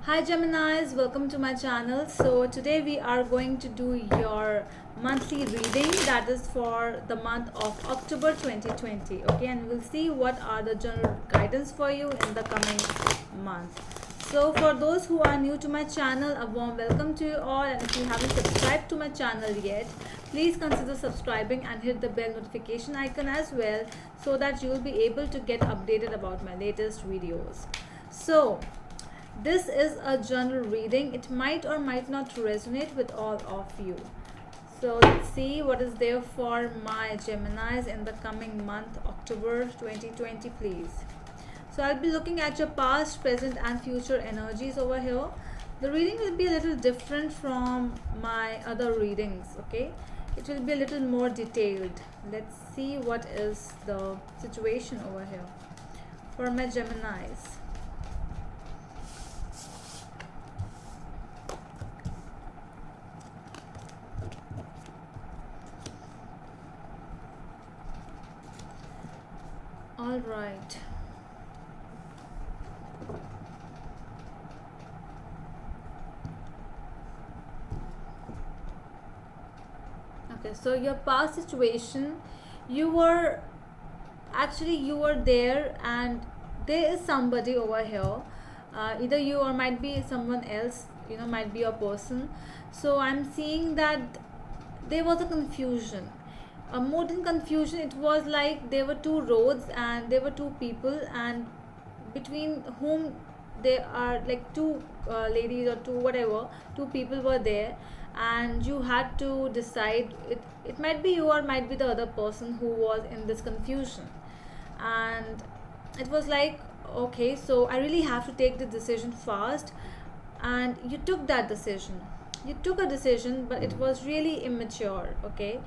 Hi Geminis, welcome to my channel. So today we are going to do your monthly reading, that is for the month of October 2020. Okay, and we'll see what are the general guidance for you in the coming month. So for those who are new to my channel, a warm welcome to you all, and if you haven't subscribed to my channel yet, please consider subscribing and hit the bell notification icon as well, so that you will be able to get updated about my latest videos. So this is a general reading. It might or might not resonate with all of you. So let's see what is there for my Geminis in the coming month, October 2020, please. So I'll be looking at your past, present and future energies over here. The reading will be a little different from my other readings, okay? It will be a little more detailed. Let's see what is the situation over here for my Geminis. All right. Okay, so your past situation, you were there, and there is somebody over here. Either you or might be someone else, might be a person. So I'm seeing that there was a confusion. More than confusion, it was like there were two roads and there were two people, and between whom there are like two ladies or two whatever, two people were there, and you had to decide. It might be you or might be the other person who was in this confusion, and it was like, okay, so I really have to take the decision fast, and you took that decision. You took a decision, but it was really immature. Okay.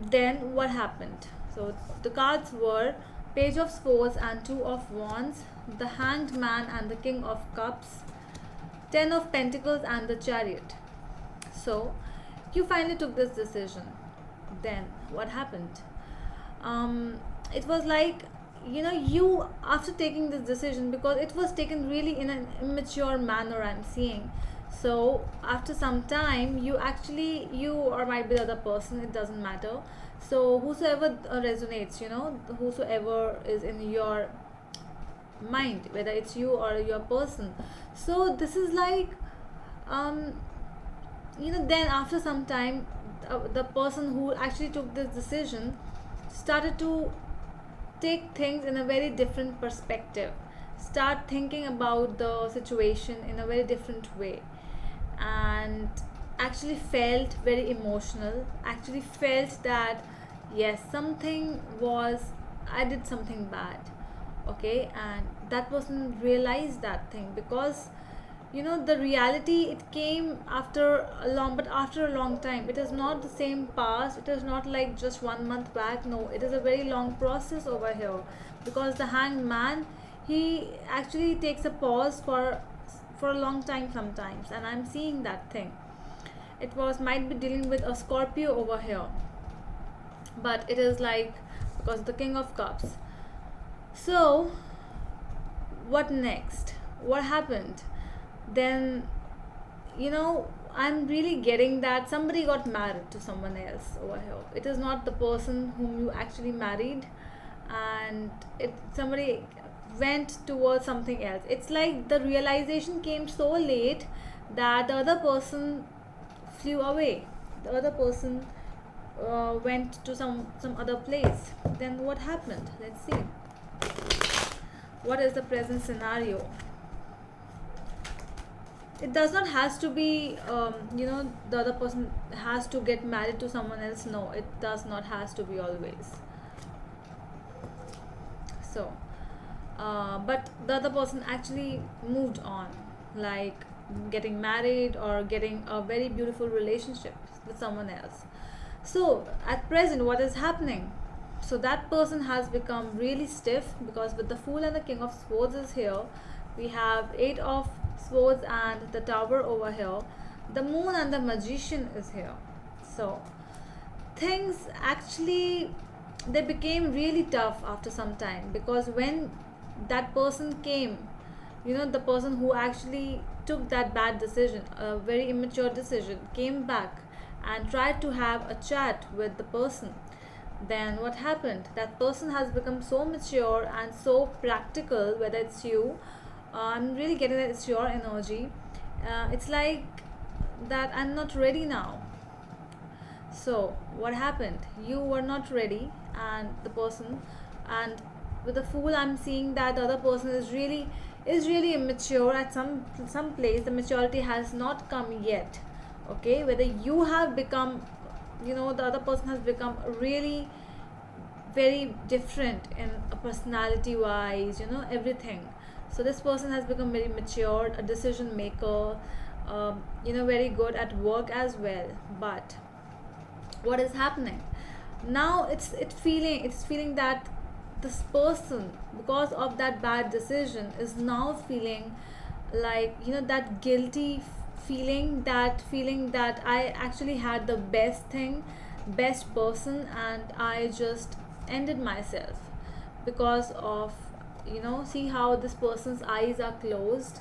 Then what happened? So the cards were Page of Swords and Two of Wands, the Hanged Man and the King of Cups, Ten of Pentacles and the Chariot. So you finally took this decision. Then what happened? It was like, you, after taking this decision, because it was taken really in an immature manner, I'm seeing. So after some time, you or might be the other person, it doesn't matter. So whosoever resonates, whosoever is in your mind, whether it's you or your person. So this is like, um then after some time, the person who actually took this decision started to take things in a very different perspective, start thinking about the situation in a very different way, and actually felt very emotional, actually felt that yes, something was, I did something bad. Okay, and that person realized that thing, because the reality, it came after a long time. It is not the same past, it is not like just 1 month back. No, it is a very long process over here, because the hanged man, he actually takes a pause for a long time sometimes, and I'm seeing that thing. It was might be dealing with a Scorpio over here, but it is like, because the King of Cups. So what next? What happened? Then, I'm really getting that somebody got married to someone else over here. It is not the person whom you actually married, and somebody went towards something else. It's like the realization came so late that the other person flew away. The other person went to some other place. Then what happened? Let's see. What is the present scenario? It does not has to be, the other person has to get married to someone else. No, it does not has to be always. So but the other person actually moved on, like getting married or getting a very beautiful relationship with someone else. So at present, what is happening? So that person has become really stiff, because with the Fool and the King of Swords is here, we have Eight of Swords and the Tower over here, the Moon and the Magician is here. So things actually, they became really tough after some time, because when that person came, the person who actually took that bad decision, a very immature decision, came back and tried to have a chat with the person, then what happened? That person has become so mature and so practical, whether it's you, I'm really getting that it's your energy. It's like that I'm not ready now. So what happened? You were not ready, and the person, and with the fool, I'm seeing that the other person is really immature at some place. The maturity has not come yet. Okay, whether you have become, the other person has become really very different in a personality wise, everything. So this person has become very matured, a decision maker, very good at work as well. But what is happening now? It's feeling that this person, because of that bad decision, is now feeling like, that guilty feeling that I actually had the best person, and I just ended myself because of, see how this person's eyes are closed,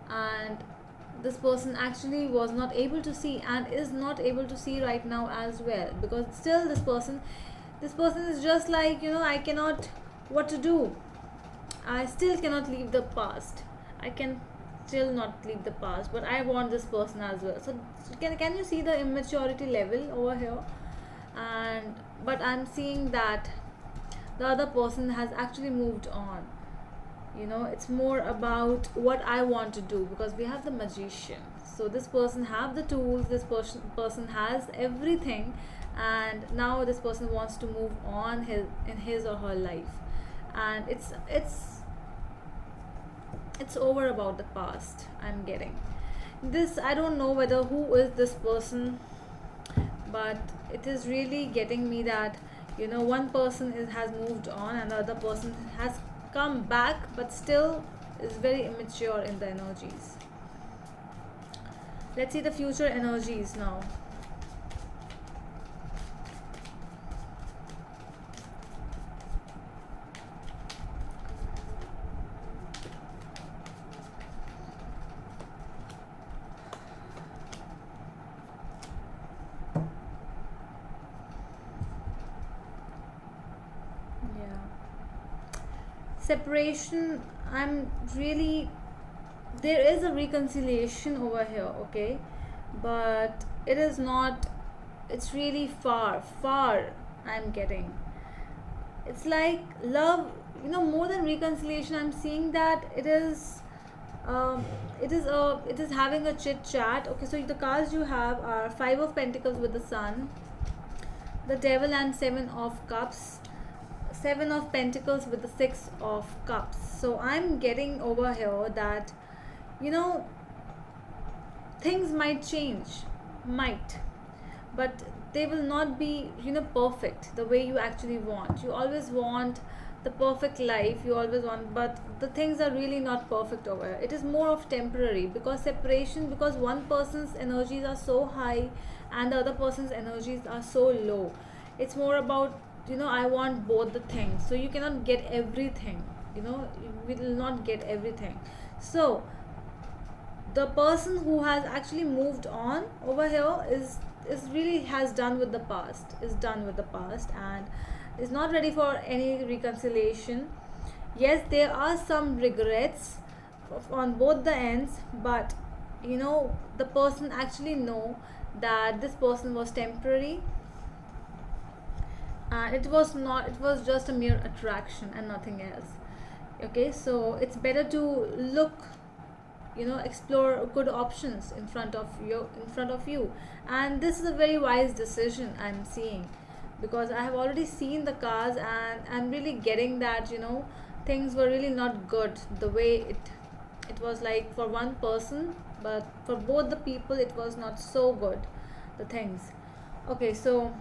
and this person actually was not able to see and is not able to see right now as well, because still this person is just like, I cannot, what to do. I still cannot leave the past. I can still not leave the past, but I want this person as well. So can you see the immaturity level over here? And but I'm seeing that the other person has actually moved on. It's more about what I want to do, because we have the magician. So this person have the tools, this person has everything, and now this person wants to move on in his or her life, and it's over about the past. I'm getting this. I don't know whether who is this person, but it is really getting me that, one person has moved on and the other person has come back, but still is very immature in the energies. Let's see the future energies now. Yeah. Separation, I'm really, there is a reconciliation over here, okay, but it is not, it's really far. I'm getting, it's like love, more than reconciliation. I'm seeing that um, it is having a chit chat. Okay, so the cards you have are Five of Pentacles with the Sun, the Devil, and Seven of Cups, Seven of Pentacles with the Six of Cups. So I'm getting over here that, you know things might change, might, but they will not be, perfect the way you actually want. You always want the perfect life, you always want, but the things are really not perfect over here. It is more of temporary, because separation, because one person's energies are so high and the other person's energies are so low. It's more about, I want both the things, so you cannot get everything, you will not get everything. So the person who has actually moved on over here is really has done with the past, is done with the past, and is not ready for any reconciliation. Yes, there are some regrets on both the ends, but the person actually know that this person was temporary, and it was just a mere attraction and nothing else. Okay, so it's better to look, explore good options in front of you, and this is a very wise decision I'm seeing, because I have already seen the cards, and I'm really getting that, things were really not good the way it was, like for one person, but for both the people it was not so good, the things. Okay, so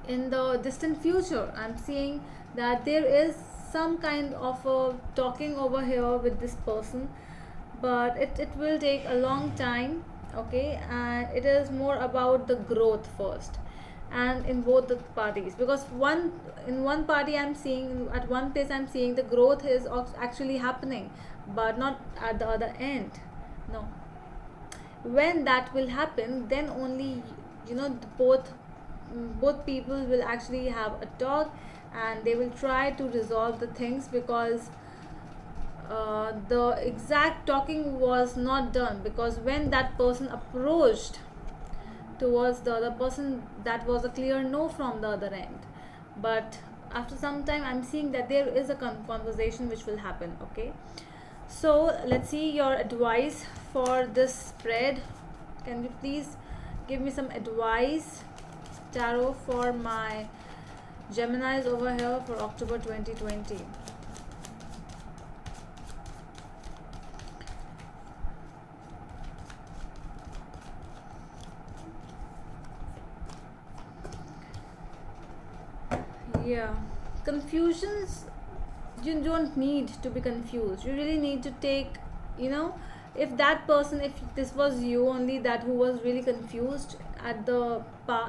in the distant future, I'm seeing that there is some kind of a talking over here with this person, but it will take a long time. Okay, and it is more about the growth first, and in both the parties, because in one party I'm seeing, at one place I'm seeing the growth is actually happening, but not at the other end. No, when that will happen, then only, both people will actually have a talk, and they will try to resolve the things, because the exact talking was not done, because when that person approached towards the other person, that was a clear no from the other end. But after some time I'm seeing that there is a conversation which will happen. Okay, so let's see your advice for this spread. Can you please give me some advice, tarot, for my Geminis over here for October 2020? Yeah, confusions, you don't need to be confused. You really need to take, you know, if that person, if this was you only, that who was really confused at the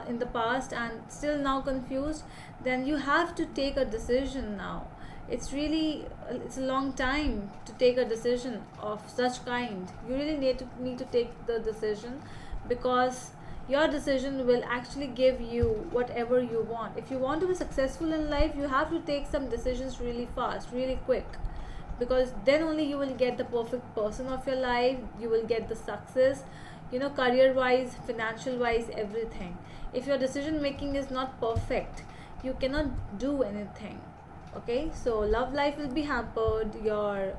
in the past and still now confused, then you have to take a decision now. It's really, it's a long time to take a decision of such kind. You really need to take the decision, because your decision will actually give you whatever you want. If you want to be successful in life, you have to take some decisions really fast, really quick, because then only you will get the perfect person of your life. You will get the success, career wise, financial wise, everything. If your decision making is not perfect, you cannot do anything. Okay, so love life will be hampered, your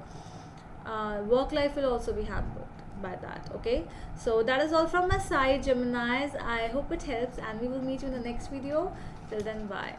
work life will also be hampered by that. Okay, so that is all from my side, Geminis. I hope it helps, and we will meet you in the next video. Till then, bye.